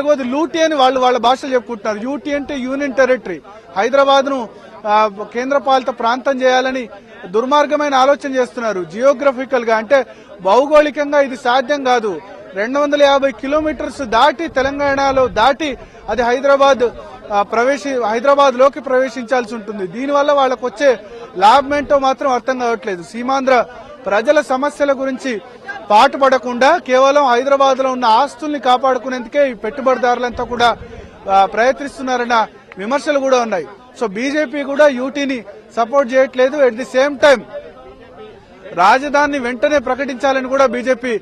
లేకపోతే లూటీ అని వాళ్ళ భాషలు చెప్పుకుంటున్నారు. యూటీ అంటే యూనియన్ టెరిటరీ. హైదరాబాద్ ను కేంద్ర పాలిత ప్రాంతం చేయాలని దుర్మార్గమైన ఆలోచన చేస్తున్నారు. జియోగ్రఫికల్ గా అంటే భౌగోళికంగా ఇది సాధ్యం కాదు. 250 కిలోమీటర్స్ దాటి తెలంగాణలో దాటి అది హైదరాబాద్ లోకి ప్రవేశించాల్సి ఉంటుంది. దీనివల్ల వాళ్ళకు వచ్చే లాభమేంటో మాత్రం అర్థం కావట్లేదు. సీమాంధ్ర ప్రజల సమస్యల గురించి పాటుపడకుండా కేవలం హైదరాబాద్ లో ఉన్న ఆస్తుల్ని కాపాడుకునేందుకే ఈ పెట్టుబడిదారులంతా కూడా ప్రయత్నిస్తున్నారన్న విమర్శలు కూడా ఉన్నాయి. సో బీజేపీ కూడా యూటీని సపోర్ట్ చేయట్లేదు. ఎట్ ది సేమ్ టైం రాజధానిని వెంటనే ప్రకటించాలని కూడా బీజేపీ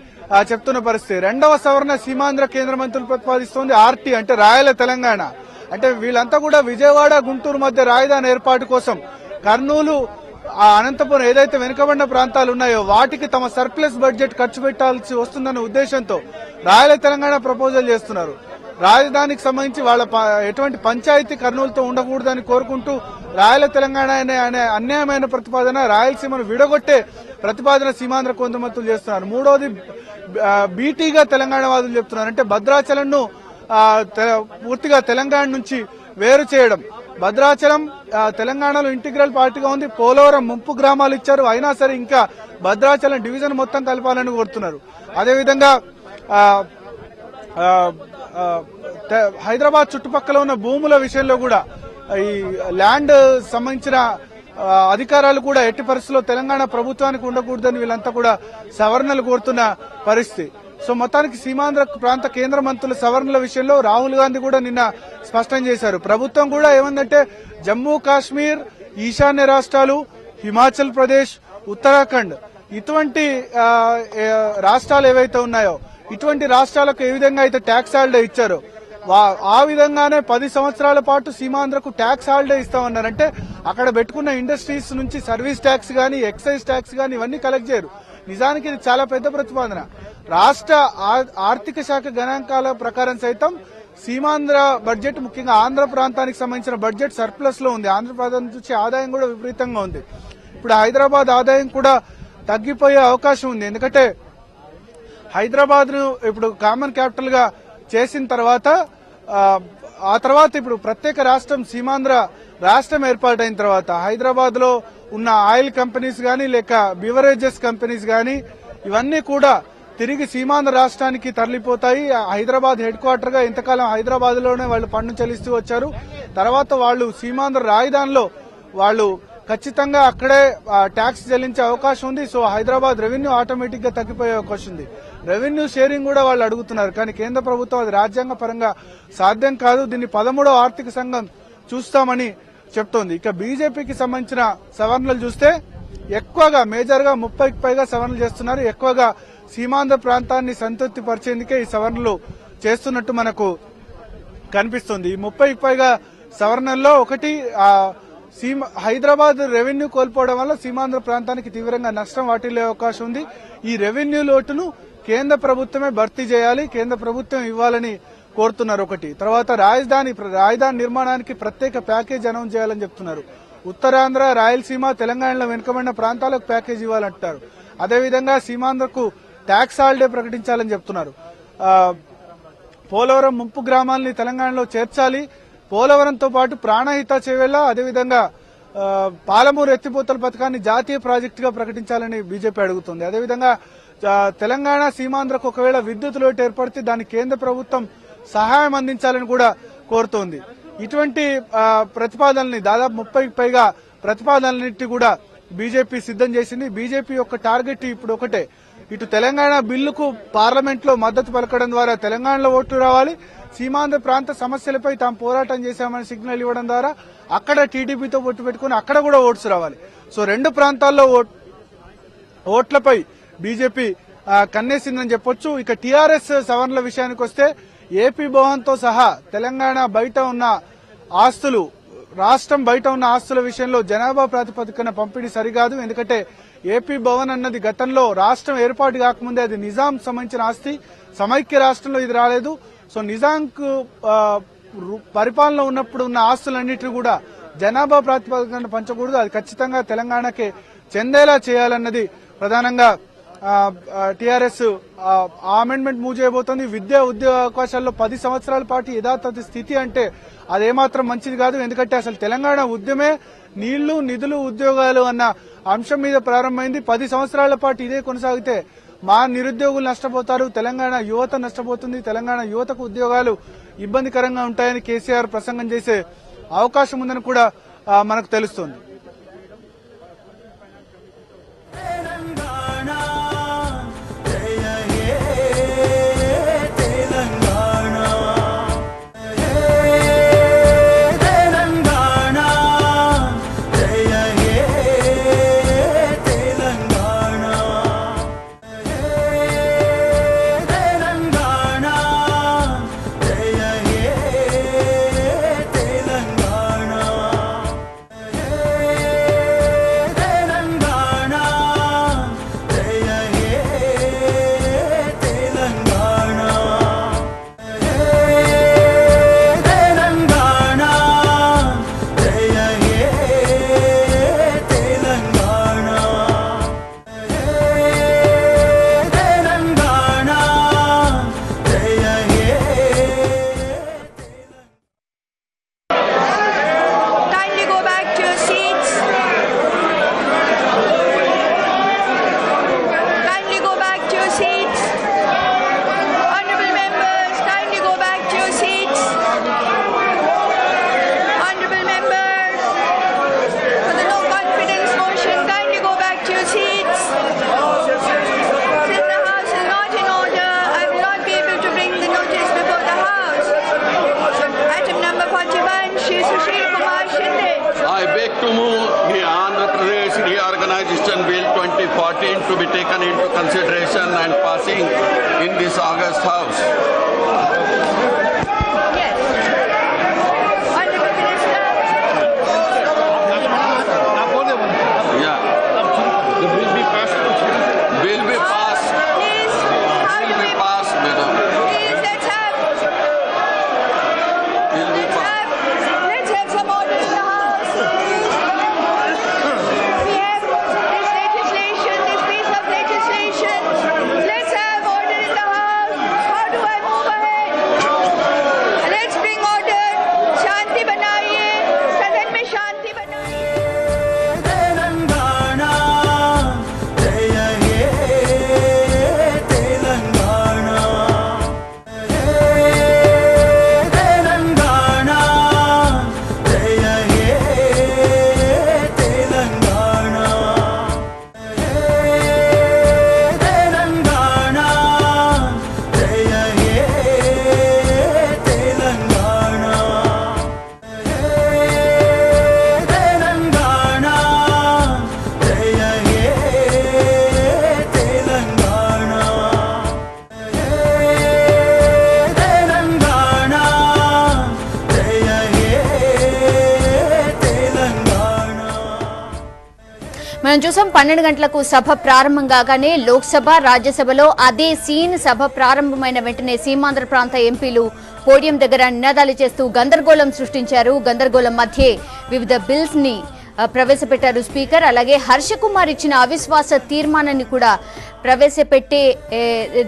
చెప్తున్న పరిస్థితి. 2వ సవరణ సీమాంధ్ర కేంద్ర మంత్రులు ప్రతిపాదిస్తోంది. ఆర్టీ అంటే రాయల తెలంగాణ. అంటే వీళ్ళంతా కూడా విజయవాడ గుంటూరు మధ్య రాజధాని ఏర్పాటు కోసం కర్నూలు అనంతపురం ఏదైతే వెనుకబడిన ప్రాంతాలు ఉన్నాయో వాటికి తమ సర్ప్లస్ బడ్జెట్ ఖర్చు పెట్టాల్సి వస్తుందన్న ఉద్దేశంతో రాయల తెలంగాణ ప్రపోజల్ చేస్తున్నారు. రాజధానికి సంబంధించి వాళ్ళ ఎటువంటి పంచాయతీ కర్నూలుతో ఉండకూడదని కోరుకుంటూ రాయల తెలంగాణ అనే అన్యాయమైన ప్రతిపాదన, రాయలసీమను విడగొట్టే ప్రతిపాదన సీమాంధ్ర కొంతమంతులు చేస్తున్నారు. మూడోది బీటీగా తెలంగాణ వాదులు చెప్తున్నారు. అంటే భద్రాచలంను పూర్తిగా తెలంగాణ నుంచి వేరు చేయడం. భద్రాచలం తెలంగాణలో ఇంటిగ్రల్ పార్టీగా ఉంది. పోలవరం ముంపు గ్రామాలు ఇచ్చారు. అయినా సరే ఇంకా భద్రాచలం డివిజన్ మొత్తం కలపాలని కోరుతున్నారు. అదేవిధంగా హైదరాబాద్ చుట్టుపక్కల ఉన్న భూముల విషయంలో కూడా ఈ ల్యాండ్ సంబంధించిన అధికారాలు కూడా ఎట్టి పరిస్థితుల్లో తెలంగాణ ప్రభుత్వానికి ఉండకూడదని వీళ్ళంతా కూడా సవరణలు కోరుతున్న పరిస్థితి. సో మొత్తానికి సీమాంధ్ర ప్రాంత కేంద్ర మంత్రుల సవరణల విషయంలో రాహుల్ గాంధీ కూడా నిన్న స్పష్టం చేశారు. ప్రభుత్వం కూడా ఏమందంటే జమ్మూ కాశ్మీర్, ఈశాన్య రాష్ట్రాలు, హిమాచల్ ప్రదేశ్, ఉత్తరాఖండ్ ఇటువంటి రాష్ట్రాలు ఏవైతే ఉన్నాయో ఇటువంటి రాష్ట్రాలకు ఏ విధంగా అయితే ట్యాక్స్ హాలిడే ఇచ్చారో ఆ విధంగానే 10 సంవత్సరాల పాటు సీమాంధ్రకు ట్యాక్స్ హాలిడే ఇస్తామన్నారంటే అక్కడ పెట్టుకున్న ఇండస్ట్రీస్ నుంచి సర్వీస్ ట్యాక్స్ గానీ, ఎక్సైజ్ ట్యాక్స్ గానీ ఇవన్నీ కలెక్ట్ చేయరు. నిజానికి ఇది చాలా పెద్ద ప్రతిపాదన. రాష్ట్ర ఆర్థిక శాఖ గణాంకాల ప్రకారం సైతం సీమాంధ్ర బడ్జెట్, ముఖ్యంగా ఆంధ్ర ప్రాంతానికి సంబంధించిన బడ్జెట్ సర్ప్లస్ లో ఉంది. ఆంధ్ర ప్రాంతం నుంచి ఆదాయం కూడా విపరీతంగా ఉంది. ఇప్పుడు హైదరాబాద్ ఆదాయం కూడా తగ్గిపోయే అవకాశం ఉంది. ఎందుకంటే హైదరాబాద్ ను ఇప్పుడు కామన్ క్యాపిటల్ గా చేసిన తర్వాత ఆ తర్వాత ఇప్పుడు ప్రత్యేక రాష్ట్రం సీమాంధ్ర రాష్ట్రం ఏర్పాటైన తర్వాత హైదరాబాద్ లో ఉన్న ఆయిల్ కంపెనీస్ గానీ లేక బివరేజెస్ కంపెనీస్ గానీ ఇవన్నీ కూడా తిరిగి సీమాంధ్ర రాష్ట్రానికి తరలిపోతాయి. హైదరాబాద్ హెడ్ క్వార్టర్ గా ఇంతకాలం హైదరాబాద్ లోనే వాళ్ళు పన్ను చెల్లిస్తూ వచ్చారు. తర్వాత వాళ్ళు సీమాంధ్ర రాజధానిలో వాళ్ళు ఖచ్చితంగా అక్కడే ట్యాక్స్ చెల్లించే అవకాశం ఉంది. సో హైదరాబాద్ రెవెన్యూ ఆటోమేటిక్ గా తగ్గిపోయే అవకాశం ఉంది. రెవెన్యూ షేరింగ్ కూడా వాళ్ళు అడుగుతున్నారు. కానీ కేంద్ర ప్రభుత్వం అది రాజ్యాంగ పరంగా సాధ్యం కాదు. దీన్ని 13వ ఆర్థిక సంఘం చూస్తామని చెప్తోంది. ఇక బీజేపీకి సంబంధించిన సవరణలు చూస్తే ఎక్కువగా మేజర్ గా 30కి పైగా సవరణలు చేస్తున్నారు. ఎక్కువగా సీమాంధ్ర ప్రాంతాన్ని సంతృప్తి పరిచేందుకే ఈ సవరణలు చేస్తున్నట్టు మనకు కనిపిస్తుంది. ఈ 30కి పైగా సవరణల్లో ఒకటి హైదరాబాద్ రెవెన్యూ కోల్పోవడం వల్ల సీమాంధ్ర ప్రాంతానికి తీవ్రంగా నష్టం వాటిల్లే అవకాశం ఉంది. ఈ రెవెన్యూ లోటును కేంద్ర ప్రభుత్వమే భర్తీ చేయాలి, కేంద్ర ప్రభుత్వం ఇవ్వాలని కోరుతున్నారు. ఒకటి తర్వాత రాజధాని నిర్మాణానికి ప్రత్యేక ప్యాకేజ్ అనౌన్స్ చేయాలని చెప్తున్నారు. ఉత్తరాంధ్ర, రాయలసీమ, తెలంగాణలో వెనుకబడిన ప్రాంతాలకు ప్యాకేజ్ ఇవ్వాలంటారు. అదేవిధంగా సీమాంధ్రకు ట్యాక్స్ హాలిడే ప్రకటించాలని చెప్తున్నారు. పోలవరం ముంపు గ్రామాలని తెలంగాణలో చేర్చాలి. పోలవరంతో పాటు ప్రాణహిత చేవేళ్ల, అదేవిధంగా పాలమూరు ఎత్తిపోతల పథకాన్ని జాతీయ ప్రాజెక్టుగా ప్రకటించాలని బీజేపీ అడుగుతుంది. అదేవిధంగా తెలంగాణ సీమాంధ్రకు ఒకవేళ విద్యుత్ లోటు ఏర్పడితే దానికి కేంద్ర ప్రభుత్వం సహాయం అందించాలని కూడా కోరుతోంది. ఇటువంటి ప్రతిపాదనల్ని దాదాపు 30కి పైగా ప్రతిపాదనలన్నింటినీ కూడా బీజేపీ సిద్దం చేసింది. బీజేపీ యొక్క టార్గెట్ ఇప్పుడు ఒకటే, ఇటు తెలంగాణ బిల్లుకు పార్లమెంట్ లో మద్దతు పలకడం ద్వారా తెలంగాణలో ఓట్లు రావాలి, సీమాంధ్ర ప్రాంత సమస్యలపై తాము పోరాటం చేశామని సిగ్నల్ ఇవ్వడం ద్వారా అక్కడ టీడీపీతో పొత్తు పెట్టుకుని అక్కడ కూడా ఓట్స్ రావాలి. సో 2 ప్రాంతాల్లో ఓట్లపై బీజేపీ కన్నేసిందని చెప్పొచ్చు. ఇక టీఆర్ఎస్ సవరణల విషయానికి వస్తే ఏపీ భవన్తో సహా తెలంగాణ బయట ఉన్న ఆస్తులు, రాష్ట్రం బయట ఉన్న ఆస్తుల విషయంలో జనాభా ప్రాతిపదికన పంపిణీ సరికాదు. ఎందుకంటే ఏపీ భవన్ అన్నది గతంలో రాష్ట్రం ఏర్పాటు కాకముందే అది నిజాం సంబంధించిన ఆస్తి. సమైక్య రాష్ట్రంలో ఇది రాలేదు. సో నిజాంకు పరిపాలన ఉన్నప్పుడు ఉన్న ఆస్తులన్నింటినీ కూడా జనాభా ప్రాతిపదికన పంచకూడదు, అది ఖచ్చితంగా తెలంగాణకే చెందేలా చేయాలన్నది ప్రధానంగా టీఆర్ఎస్ అమెండ్మెంట్ మూవ్ చేయబోతోంది. విద్యా ఉద్యోగ అవకాశాల్లో 10 సంవత్సరాల పాటు యథాతథ స్థితి అంటే అదేమాత్రం మంచిది కాదు. ఎందుకంటే అసలు తెలంగాణ ఉద్యమే నీళ్లు, నిధులు, ఉద్యోగాలు అన్న అంశం మీద ప్రారంభమైంది. 10 సంవత్సరాల పాటు ఇదే కొనసాగితే మా నిరుద్యోగులు నష్టపోతారు, తెలంగాణ యువత నష్టపోతుంది, తెలంగాణ యువతకు ఉద్యోగాలు ఇబ్బందికరంగా ఉంటాయని కేసీఆర్ ప్రసంగం చేసే అవకాశం ఉందని కూడా మనకు తెలుస్తోంది. To be taken into consideration and passing in this August House. Yes. Honorable Minister. Yeah. The bill be passed. Bill be passed. Please. Bill be passed, madam. Please, let's have. Bill be passed. Let's have some order in the House. We have this legislation, this piece of legislation. Let's have order in the House. How do I move ahead? Let's bring order. Shanti बनाइए. सदन में शांति बनाइए. మనం చూసాం 12 గంటలకు సభ ప్రారంభం కాగానే లోక్సభ, రాజ్యసభలో అదే సీన్. సభ ప్రారంభమైన వెంటనే సీమాంధ్ర ప్రాంత ఎంపీలు పోడియం దగ్గర నినాదాలు చేస్తూ గందరగోళం సృష్టించారు. గందరగోళం మధ్యే వివిధ బిల్స్ ని ప్రవేశపెట్టారు స్పీకర్. అలాగే హర్ష కుమార్ ఇచ్చిన అవిశ్వాస తీర్మానాన్ని కూడా ప్రవేశపెట్టే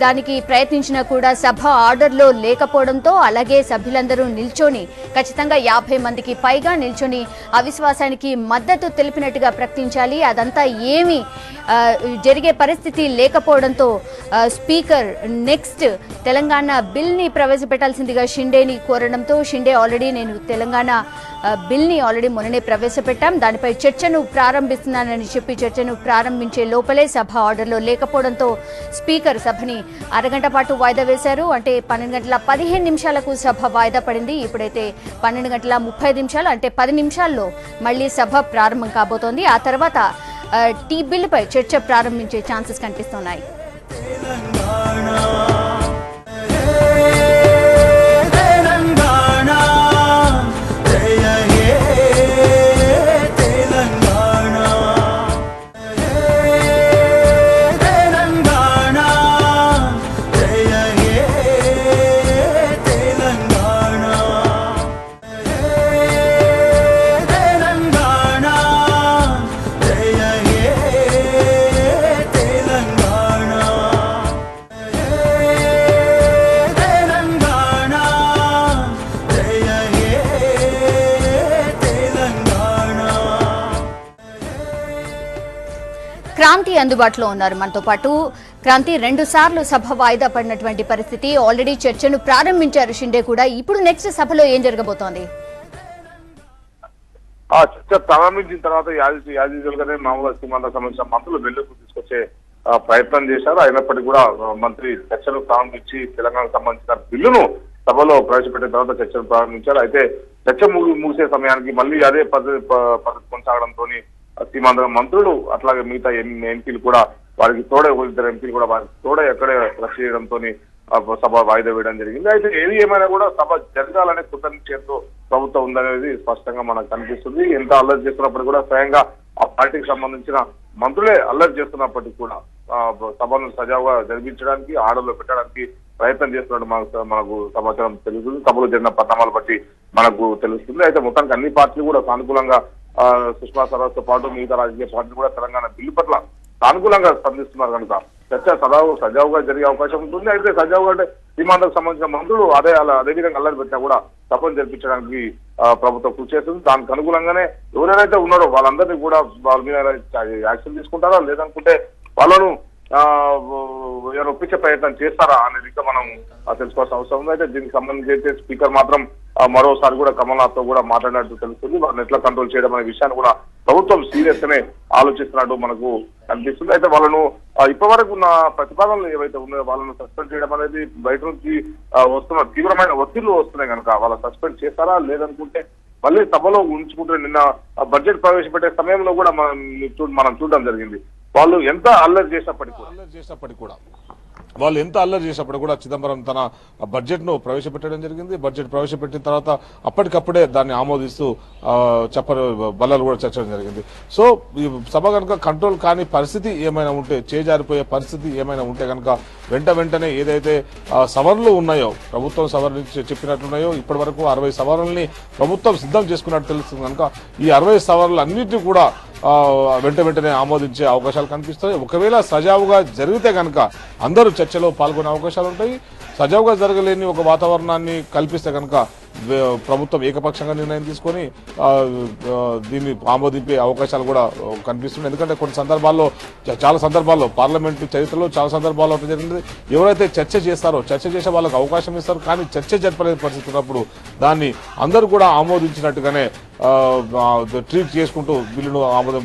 దానికి ప్రయత్నించినా కూడా సభ ఆర్డర్లో లేకపోవడంతో అలాగే సభ్యులందరూ నిల్చొని ఖచ్చితంగా 50 మందికి పైగా నిల్చొని అవిశ్వాసానికి మద్దతు తెలిపినట్టుగా ప్రకటించాలి. అదంతా ఏమీ జరిగే పరిస్థితి లేకపోవడంతో స్పీకర్ నెక్స్ట్ తెలంగాణ బిల్ని ప్రవేశపెట్టాల్సిందిగా షిండేని కోరడంతో షిండే ఆల్రెడీ నేను తెలంగాణ బిల్ని ఆల్రెడీ మొన్ననే ప్రవేశపెట్టాం, దానిపై చర్చను ప్రారంభిస్తున్నానని చెప్పి చర్చను ప్రారంభించే లోపలే సభ ఆర్డర్లో లేకపోవడంతో స్పీకర్ సభని అరగంట పాటు వాయిదా వేశారు. అంటే 12:15 సభ వాయిదా పడింది. ఇప్పుడైతే 12:35 అంటే 10 నిమిషాల్లో మళ్ళీ సభ ప్రారంభం కాబోతోంది. ఆ తర్వాత టీ బిల్లుపై చర్చ ప్రారంభించే ఛాన్సెస్ కనిపిస్తున్నాయి. Telangana క్రాంతి అందుబాటులో ఉన్నారు మనతో పాటు. క్రాంతి, 2 సార్లు సభ వాయిదా పడినటువంటి పరిస్థితి, ఆల్రెడీ చర్చను ప్రారంభించారు షిండే కూడా. ఇప్పుడు నెక్స్ట్ సభలో ఏం జరగబోతోంది? చర్చ ప్రారంభించిన తర్వాత యాజీజులుగానే మామూలుగా సీమాంధ్రకు సంబంధించిన మంత్రులు వెల్లుకు తీసుకొచ్చే ప్రయత్నం చేశారు. అయినప్పటికీ కూడా మంత్రి చర్చను ప్రారంభించి తెలంగాణకు సంబంధించిన బిల్లును సభలో ప్రవేశపెట్టిన తర్వాత చర్చను ప్రారంభించారు. అయితే చర్చ ముగిసే సమయానికి మళ్ళీ అదే పద్ధతి కొనసాగడంతో సీమాంధ్ర మంత్రులు అట్లాగే మిగతా ఎంపీలు కూడా వారికి తోడే 2 ఎంపీలు కూడా వారికి తోడే ఎక్కడే రక్ష చేయడంతో సభ వాయిదా వేయడం జరిగింది. అయితే ఏది ఏమైనా కూడా సభ జరగాలనే కృత నిశ్చయంతో ప్రభుత్వం ఉందనేది స్పష్టంగా మనకు కనిపిస్తుంది. ఎంత అల్లరి చేస్తున్నప్పటికీ కూడా స్వయంగా ఆ పార్టీకి సంబంధించిన మంత్రులే అల్లరి చేస్తున్నప్పటికీ కూడా సభను సజావుగా జరిపించడానికి ఆర్డర్లో పెట్టడానికి ప్రయత్నం చేస్తున్నట్టు మనకు సమాచారం తెలుస్తుంది. సభలో జరిగిన పరిణామాలు బట్టి మనకు తెలుస్తుంది. అయితే మొత్తానికి అన్ని పార్టీలు కూడా సానుకూలంగా సుష్మా స్వరాజ్తో పాటు మిగతా రాజకీయ పార్టీలు కూడా తెలంగాణ బిల్లు పట్ల సానుకూలంగా స్పందిస్తున్నారు కనుక చర్చ సజావుగా జరిగే అవకాశం ఉంటుంది. అయితే సజావుగా అంటే సీమాంధ్రకు సంబంధించిన మంత్రులు అదే విధంగా అల్లరి పెట్టినా కూడా సభను జరిపించడానికి ప్రభుత్వం కృషి చేస్తుంది. దానికి అనుగుణంగానే ఎవరెవరైతే ఉన్నారో వాళ్ళందరినీ కూడా వాళ్ళ మీద యాక్షన్ తీసుకుంటారా లేదనుకుంటే వాళ్ళను ఒప్పించే ప్రయత్నం చేస్తారా అనేది ఇంకా మనం తెలుసుకోవాల్సిన అవసరం ఉంది. అయితే దీనికి సంబంధించి అయితే స్పీకర్ మాత్రం మరోసారి కూడా కమల్నాథ్ తో కూడా మాట్లాడినట్టు తెలుస్తుంది. వాళ్ళని ఎట్లా కంట్రోల్ చేయడం అనే విషయాన్ని కూడా ప్రభుత్వం సీరియస్ గానే ఆలోచిస్తున్నట్టు మనకు కనిపిస్తుంది. అయితే వాళ్ళను ఇప్పటివరకు ఉన్న ప్రతిపాదనలు ఏవైతే ఉన్నాయో వాళ్ళను సస్పెండ్ చేయడం అనేది బయట నుంచి వస్తున్న తీవ్రమైన ఒత్తిళ్లు వస్తున్నాయి కనుక వాళ్ళ సస్పెండ్ చేస్తారా లేదనుకుంటే మళ్ళీ సభలో ఉంచుకుంటే నిన్న బడ్జెట్ ప్రవేశపెట్టే సమయంలో కూడా మనం చూడడం జరిగింది. వాళ్ళు ఎంత అల్లరి చేసినప్పటికీ కూడా చిదంబరం తన బడ్జెట్ ను ప్రవేశపెట్టడం జరిగింది. బడ్జెట్ ప్రవేశపెట్టిన తర్వాత అప్పటికప్పుడే దాన్ని ఆమోదిస్తూ బల్లలు కూడా చర్చడం జరిగింది. సో ఈ సభ కనుక కంట్రోల్ కాని పరిస్థితి ఏమైనా ఉంటే, చేజారిపోయే పరిస్థితి ఏమైనా ఉంటే కనుక వెంటనే ఏదైతే సవరణలు ఉన్నాయో ప్రభుత్వం సవరణ చెప్పినట్లున్నాయో ఇప్పటి వరకు 60 సవరణల్ని ప్రభుత్వం సిద్ధం చేసుకున్నట్టు తెలుస్తుంది కనుక ఈ 60 సవరణలు అన్నింటినీ కూడా వెంటనే ఆమోదించే అవకాశాలు కనిపిస్తాయి. ఒకవేళ సజావుగా జరిగితే కనుక అందరూ చర్చలో పాల్గొనే అవకాశాలు ఉంటాయి. సజావుగా జరగలేని ఒక వాతావరణాన్ని కల్పిస్తే కనుక ప్రభుత్వం ఏకపక్షంగా నిర్ణయం తీసుకొని దీన్ని ఆమోదింపే అవకాశాలు కూడా కనిపిస్తున్నాయి. ఎందుకంటే చాలా సందర్భాల్లో పార్లమెంటు చరిత్రలో చాలా సందర్భాల్లో జరిగింది. ఎవరైతే చర్చ చేసే వాళ్ళకి అవకాశం ఇస్తారు, కానీ చర్చ జరపలేని పరిస్థితి ఉన్నప్పుడు దాన్ని అందరూ కూడా ఆమోదించినట్టుగానే ట్రీట్ చేసుకుంటూ బిల్లును ఆమోదం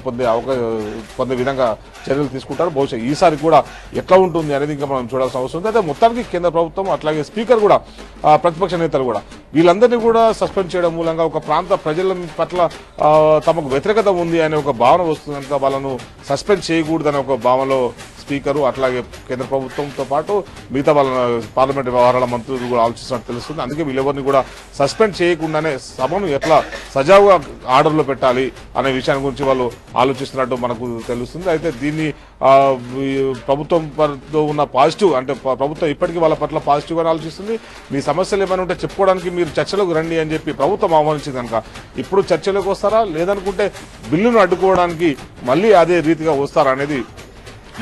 పొందే విధంగా చర్యలు తీసుకుంటారు. బహుశా ఈసారి కూడా ఎట్లా ఉంటుంది అనేది ఇంకా మనం చూడాల్సిన అవసరం ఉంది. అయితే మొత్తానికి కేంద్ర ప్రభుత్వం అట్లాగే స్పీకర్ కూడా ప్రతిపక్ష నేతలు కూడా వీళ్ళందరినీ కూడా సస్పెండ్ చేయడం మూలంగా ఒక ప్రాంత ప్రజల పట్ల తమకు వ్యతిరేకత ఉంది అనే ఒక భావన వస్తుంది కనుక వాళ్ళను సస్పెండ్ చేయకూడదనే ఒక భావనలో స్పీకరు అట్లాగే కేంద్ర ప్రభుత్వంతో పాటు మిగతా వాళ్ళ పార్లమెంట్ వ్యవహారాల మంత్రులు కూడా ఆలోచిస్తున్నట్టు తెలుస్తుంది. అందుకే వీళ్ళెవరిని కూడా సస్పెండ్ చేయకుండానే సభను ఎట్లా సజావుగా ఆర్డర్లో పెట్టాలి అనే విషయాన్ని గురించి వాళ్ళు ఆలోచిస్తున్నట్టు మనకు తెలుస్తుంది. అయితే దీన్ని ప్రభుత్వంతో ఉన్న పాజిటివ్ అంటే ప్రభుత్వం ఇప్పటికీ వాళ్ళ పట్ల పాజిటివ్ గా ఆలోచిస్తుంది. మీ సమస్యలు ఏమైనా ఉంటే చెప్పుకోవడానికి మీరు చర్చలకు రండి అని చెప్పి ప్రభుత్వం ఆహ్వానించింది కనుక ఇప్పుడు చర్చలకు వస్తారా లేదనుకుంటే బిల్లును అడ్డుకోవడానికి మళ్ళీ అదే రీతిగా వస్తారా అనేది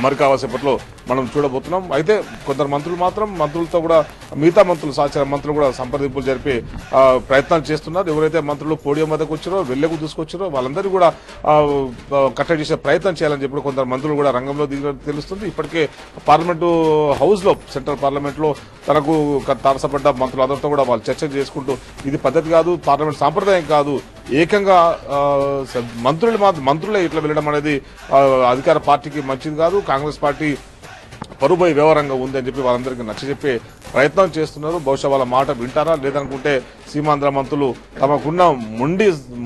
మరి కావాల్సేపట్లో మనం చూడబోతున్నాం. అయితే కొందరు మంత్రులు మాత్రం మంత్రులతో కూడా మిగతా మంత్రులు సహచర మంత్రులు కూడా సంప్రదింపులు జరిపే ప్రయత్నాలు చేస్తున్నారు. ఎవరైతే మంత్రులు పోడియం వద్దకు వచ్చారో వెళ్లకు తీసుకొచ్చారో వాళ్ళందరూ కూడా కట్టడి చేసే ప్రయత్నం చేయాలని చెప్పి కొందరు మంత్రులు కూడా రంగంలో దిగినట్టు తెలుస్తుంది. ఇప్పటికే పార్లమెంటు హౌస్ లో సెంట్రల్ పార్లమెంట్ లో తనకు తారసపడ్డ మంత్రులందరితో కూడా వాళ్ళు చర్చ చేసుకుంటూ ఇది పద్ధతి కాదు, పార్లమెంట్ సాంప్రదాయం కాదు, ఏకంగా మంత్రులే ఇట్లా వెళ్ళడం అనేది అధికార పార్టీకి మంచిది కాదు, కాంగ్రెస్ పార్టీ పరుబోయి వ్యవహారంగా ఉందని చెప్పి వాళ్ళందరికీ నచ్చజెప్పే ప్రయత్నం చేస్తున్నారు. బహుశా వాళ్ళ మాట వింటారా లేదనుకుంటే సీమాంధ్ర మంత్రులు తమకున్న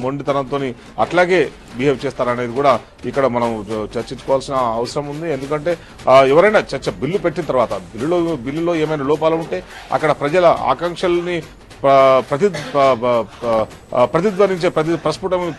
మొండితనంతో అట్లాగే బిహేవ్ చేస్తారనేది కూడా ఇక్కడ మనం చర్చించుకోవాల్సిన అవసరం ఉంది. ఎందుకంటే ఎవరైనా బిల్లు పెట్టిన తర్వాత బిల్లులో ఏమైనా లోపాలు ఉంటే అక్కడ ప్రజల ఆకాంక్షల్ని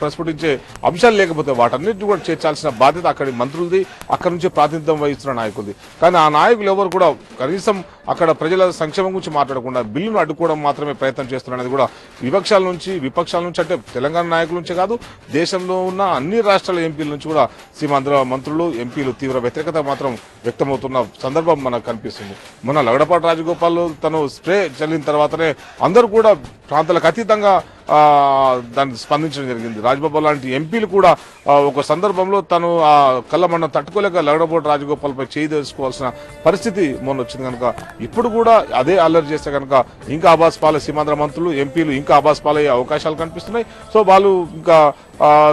ప్రస్ఫుటించే అంశాలు లేకపోతే వాటన్నిటిని కూడా చేర్చాల్సిన బాధ్యత అక్కడి మంత్రులది, అక్కడి నుంచి ప్రాతినిధ్యం వహిస్తున్న నాయకులది. కానీ ఆ నాయకులు ఎవరు కూడా కనీసం అక్కడ ప్రజల సంక్షేమం గురించి మాట్లాడకుండా బిల్లును అడ్డుకోవడం మాత్రమే ప్రయత్నం చేస్తున్నది కూడా విపక్షాల నుంచి అంటే తెలంగాణ నాయకుల నుంచే కాదు దేశంలో ఉన్న అన్ని రాష్ట్రాల ఎంపీల నుంచి కూడా సీమాంధ్ర మంత్రులు ఎంపీలు తీవ్ర వ్యతిరేకత మాత్రం వ్యక్తమవుతున్న సందర్భం మనకు కనిపిస్తుంది. మొన్న లగడపాటి రాజగోపాల్ తను స్ప్రే చల్లిన తర్వాతనే అందరూ కూడా ప్రాంతాలకు అతీతంగా దాన్ని స్పందించడం జరిగింది. రాజ్బాబు లాంటి ఎంపీలు కూడా ఒక సందర్భంలో తను ఆ కళ్ళమన్న తట్టుకోలేక లగడబోటు రాజగోపాల్పై చేయి తెలుసుకోవాల్సిన పరిస్థితి మొన్న వచ్చింది కనుక ఇప్పుడు కూడా అదే అల్లరి చేస్తే కనుక ఇంకా ఆబాస్ పాలే సీమాంధ్ర మంత్రులు ఎంపీలు ఇంకా ఆబాస్ పాలయ్యే అవకాశాలు కనిపిస్తున్నాయి. సో వాళ్ళు ఇంకా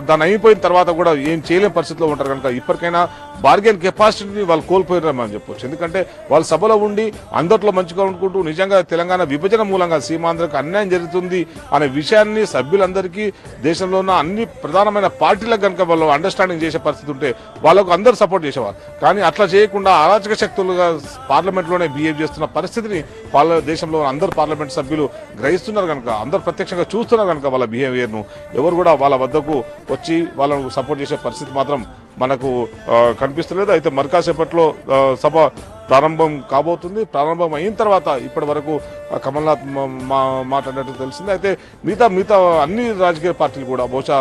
దాన్ని అయిపోయిన తర్వాత కూడా ఏం చేయలేని పరిస్థితిలో ఉంటారు కనుక ఇప్పటికైనా బార్గెన్ కెపాసిటీని వాళ్ళు కోల్పోయారని చెప్పొచ్చు. ఎందుకంటే వాళ్ళు సభలో ఉండి అందరిలో మంచిగా అనుకుంటూ నిజంగా తెలంగాణ విభజన మూలంగా సీమాంధ్రకు అన్యాయం జరుగుతుంది అనే విషయాన్ని సభ్యులందరికీ దేశంలో ఉన్న అన్ని ప్రధానమైన పార్టీలకు కనుక వాళ్ళు అండర్స్టాండింగ్ చేసే పరిస్థితి ఉంటే వాళ్ళకు అందరూ సపోర్ట్ చేసేవారు. కానీ అట్లా చేయకుండా అరాచక శక్తులుగా పార్లమెంట్లోనే బిహేవ్ చేస్తున్న పరిస్థితిని వాళ్ళ దేశంలో అందరు పార్లమెంట్ సభ్యులు గ్రహిస్తున్నారు కనుక అందరు ప్రత్యక్షంగా చూస్తున్నారు కనుక వాళ్ళ బిహేవియర్ను ఎవరు కూడా వాళ్ళ వద్దకు వచ్చి వాళ్ళను సపోర్ట్ చేసే పరిస్థితి మాత్రం మనకు కనిపిస్తలేదు. అయితే మరి కాసేపట్లో సభ ప్రారంభం కాబోతుంది. ప్రారంభం అయిన తర్వాత ఇప్పటి వరకు కమల్నాథ్ మాట్లాడినట్టు తెలిసింది. అయితే మిగతా అన్ని రాజకీయ పార్టీలు కూడా బహుశా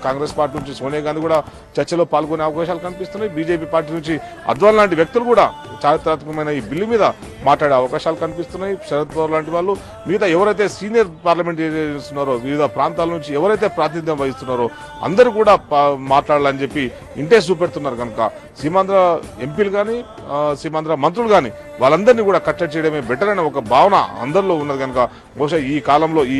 కాంగ్రెస్ పార్టీ నుంచి సోనియా గాంధీ కూడా చర్చలో పాల్గొనే అవకాశాలు కనిపిస్తున్నాయి. బీజేపీ పార్టీ నుంచి అద్వాల్ లాంటి వ్యక్తులు కూడా చారిత్రాత్మకమైన ఈ బిల్లు మీద మాట్లాడే అవకాశాలు కనిపిస్తున్నాయి. శరద్ పవార్ లాంటి వాళ్ళు మిగతా ఎవరైతే సీనియర్ పార్లమెంటేరియన్స్ ఉన్నారో వివిధ ప్రాంతాల నుంచి ఎవరైతే ప్రాతినిధ్యం వహిస్తున్నారో అందరూ కూడా మాట్లాడాలని చెప్పి ఇంట్రెస్ట్ చూపెడుతున్నారు కనుక సీమాంధ్ర ఎంపీలు కానీ సీమాంధ్ర మంత్రులు కానీ వాళ్ళందరినీ కూడా కట్టడి చేయడమే బెటర్ అనే ఒక భావన అందరిలో ఉన్నది కనుక బహుశా ఈ కాలంలో ఈ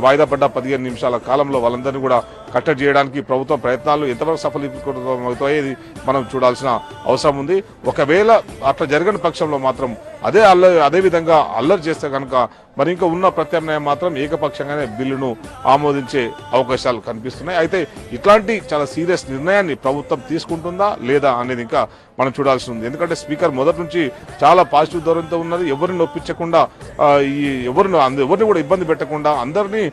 వాయిదా పడ్డ 15 నిమిషాల కాలంలో వాళ్ళందరినీ కూడా కట్టడి చేయడానికి ప్రభుత్వం ప్రయత్నాలు ఎంతవరకు సఫలీకృతమవుతాయేది మనం చూడాల్సిన అవసరం ఉంది. ఒకవేళ అట్లా జరగని పక్షంలో మాత్రం అదే విధంగా అల్లరి చేస్తే కనుక మరి ఇంకా ఉన్న ప్రత్యామ్నాయం మాత్రం ఏకపక్షంగానే బిల్లును ఆమోదించే అవకాశాలు కనిపిస్తున్నాయి. అయితే ఇట్లాంటి చాలా సీరియస్ నిర్ణయాన్ని ప్రభుత్వం తీసుకుంటుందా లేదా అనేది ఇంకా మనం చూడాల్సి ఉంది. ఎందుకంటే స్పీకర్ మొదటి నుంచి చాలా పాజిటివ్ ధోరణితో ఉన్నది. ఎవరిని నొప్పించకుండా ఎవరిని కూడా ఇబ్బంది పెట్టకుండా అందరినీ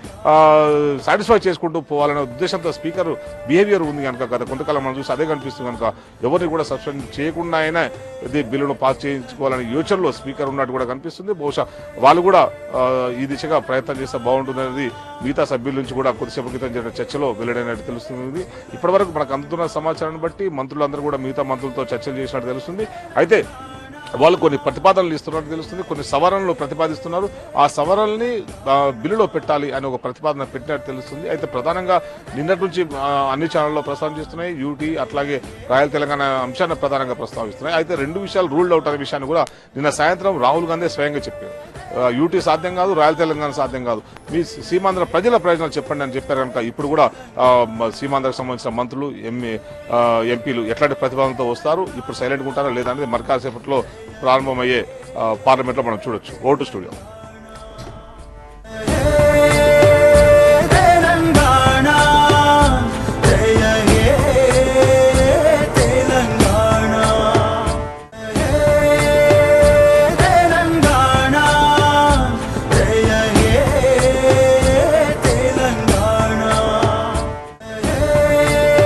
సాటిస్ఫై చేసుకుంటూ పోవాలనే ఉద్దేశంతో స్పీకర్ బిహేవియర్ ఉంది కనుక గత కొంతకాలం మనం చూసి అదే కనిపిస్తుంది కనుక ఎవరిని కూడా సస్పెండ్ చేయకుండా అయినా ఇది బిల్లును పాస్ చేయించుకోవాలనే యోచనలో స్పీకర్ ఉన్నట్టు కూడా కనిపిస్తుంది. బహుశా వాళ్ళు కూడా ఈ దిశగా ప్రయత్నం చేస్తే బాగుంటుందనేది మిగతా సభ్యుల నుంచి కూడా కొద్దిసేపు క్రితం జరిగిన చర్చలో వెల్లడైనట్టు తెలుస్తుంది. ఇప్పటివరకు మనకు అందుతున్న సమాచారాన్ని బట్టి మంత్రులందరూ కూడా మిగతా మంత్రులతో చర్చలు చేసినట్టు తెలుస్తుంది. అయితే వాళ్ళు కొన్ని ప్రతిపాదనలు ఇస్తున్నట్టు తెలుస్తుంది, కొన్ని సవరణలు ప్రతిపాదిస్తున్నారు. ఆ సవరణల్ని బిల్లులో పెట్టాలి అని ఒక ప్రతిపాదన పెట్టినట్టు తెలుస్తుంది. అయితే ప్రధానంగా నిన్నటి నుంచి అన్ని ఛానల్లో ప్రస్తావన చేస్తున్నాయి. యూటీ అట్లాగే రాయల్ తెలంగాణ అంశాన్ని ప్రధానంగా ప్రస్తావిస్తున్నాయి. అయితే 2 విషయాలు రూల్డ్ అవుట్ అనే విషయాన్ని కూడా నిన్న సాయంత్రం రాహుల్ గాంధీ స్వయంగా చెప్పారు. యూటీ సాధ్యం కాదు, రాయల్ తెలంగాణ సాధ్యం కాదు, మీ సీమాంధ్ర ప్రజల ప్రయోజనాలు చెప్పండి అని చెప్పారు కనుక ఇప్పుడు కూడా సీమాంధ్రకు సంబంధించిన మంత్రులు ఎంపీలు ఎట్లాంటి ప్రతిపాదనతో వస్తారు, ఇప్పుడు సైలెంట్గా ఉంటారా లేదా అనేది మరి కాసేపట్లో ప్రారంభమయ్యే పార్లమెంట్లో మనం చూడొచ్చు. Vote studio.